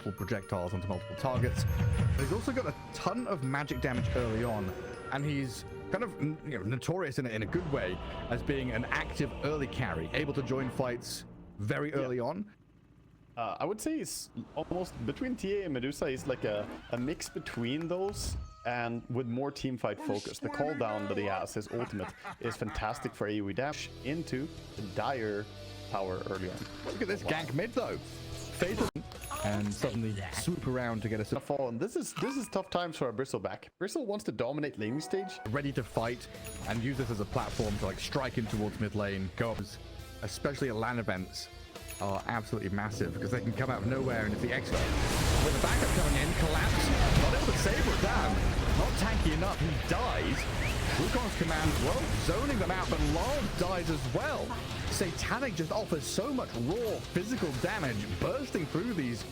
projectiles onto multiple targets. But he's also got a ton of magic damage early on, and he's kind of notorious in a good way as being an active early carry, able to join fights very early on. I would say he's almost between TA and Medusa. He's like a mix between those and with more team fight focus. The call down that he has, his ultimate, is fantastic for AoE dash into the dire tower early on. Look at this gank mid though. Fatal and suddenly swoop around to get a fall. And this is tough times for our Bristleback. Bristle wants to dominate laning stage, ready to fight and use this as a platform to like strike in towards mid lane. Go up, especially at LAN events, are absolutely massive because they can come out of nowhere, and if the extra with the backup coming in, collapse, not able to save her down, not tanky enough, he dies. Wukong's command, well, zoning them out, but Lars dies as well. Satanic just offers so much raw physical damage, bursting through these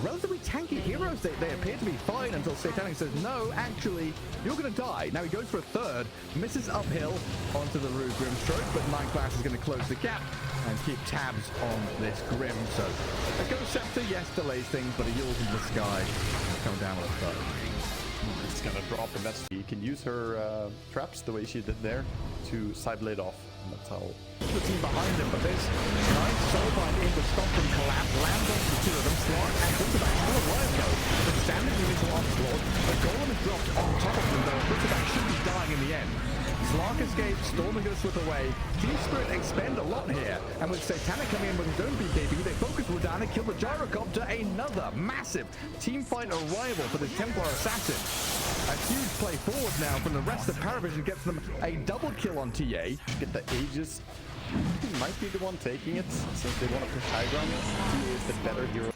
relatively tanky heroes. They appear to be fine until Satanic says, no, actually, you're going to die. Now he goes for a third, misses uphill onto the Rue Grimstroke, but Nineclass is going to close the gap and keep tabs on this Grim. So a Ghost Scepter, yes, delays things, but a Yule's into the sky, come down with a third. It's going to drop, and that's, you can use her traps the way she did there to sideblade off. And that's how the team behind him, but this nice soulbind in to stop them collapse, lands onto the two of them. Slark and Bristleback still alive though. The standard initial onslaught, the golem is dropped on top of them though. Bristleback should be dying in the end. Slark escapes, Storm is going to slip away. Team Spirit expend a lot here, and with Satanic coming in with his own BKB, they focus Rodana, kill the Gyrocopter, another massive team fight arrival for the Templar Assassin. A huge play forward now from the rest of Parivision, gets them a double kill on TA. Get the Aegis. He might be the one taking it, since they want to push high ground. He is the better hero.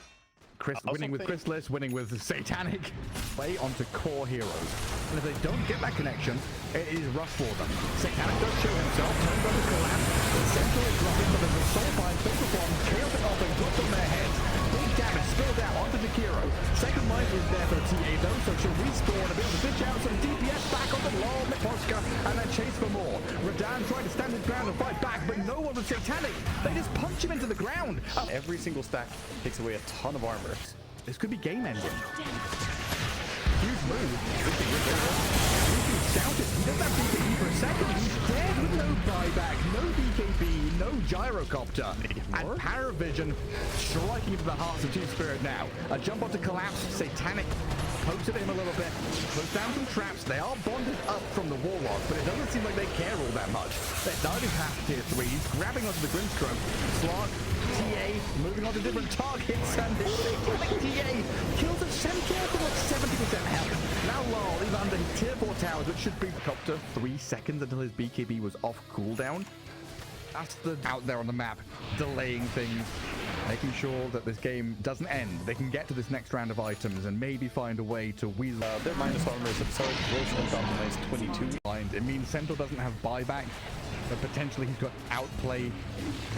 Chris winning with Chrysalis, winning with Satanic. Play onto core heroes. And if they don't get that connection, it is rough for them. Satanic does show himself, turns on the collapse. The Central is dropping, but there's a soulbind, fatal bomb, chaotic offering, dropped on their heads. Big damage spilled out onto Jakiro. Second life is there for the TA though, so she'll respawn a bit to ditch out some DPS back onto Lol, Miposka, and then chase for more. Radan trying to stand his ground and fight back, but no one with Satanic. They just punch him into the ground. Every single stack takes away a ton of armor. This could be game ending. Huge move. Shouted. He does have BKB for a second. He's dead with no buyback, no BKB, no Gyrocopter. And Parivision striking into the hearts of Team Spirit now. A jump onto collapse. Satanic pokes at him a little bit, puts down some traps. They are bonded up from the Warlock, but it doesn't seem like they care all that much. They're diving past tier 3. He's grabbing onto the Grimstroke. Slark, TA, moving on to different targets, and this Satanic TA kills a Centaur for like 70% health. Now Lol is under his tier 4 towers, which should be Copter 3 seconds until his BKB was off cooldown. That's the out there on the map, delaying things, making sure that this game doesn't end. They can get to this next round of items and maybe find a way to weasel. Their minus armor is absurd. Rose on nice 22. It means Centaur doesn't have buyback, but potentially he's got outplay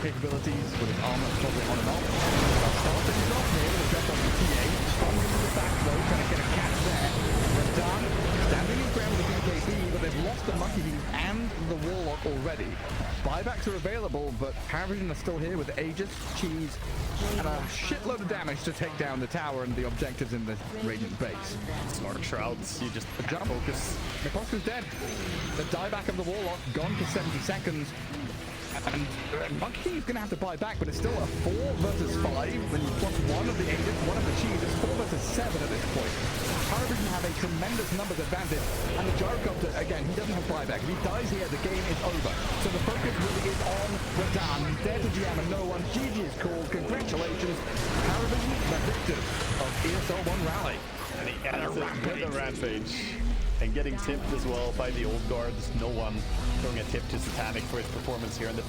capabilities with his armor probably on and off. Starting things off here with a jump on the TA. Strong into the back though, trying to get a catch there. Radan standing his ground with the BKB, but they've lost the Monkey Beam and the Warlock already. Buybacks are available, but Parivision are still here with Aegis, Cheese, and a shitload of damage to take down the tower and the objectives in the Radiant base. Smart Shrouds, you just jump. Focus. Miposka's dead. The dieback of the Warlock gone for 70 seconds. And Monkey King is going to have to buy back, but it's still a 4 versus 5. Then you plus 1 of the Aegis, 1 of the Cheese. It's 4 versus 7 at this point. Parivision have a tremendous numbers advantage. And the Gyrocopter, again, he doesn't have buyback. If he dies here, the game is over. So the focus really is on Radan. He's there to GM and no one. GG is called. Congratulations. Parivision, the victors of ESL One Raleigh. And he ends it with a Rampage. And getting tipped as well by the old guards. No one throwing a tip to Satanic for his performance here. And the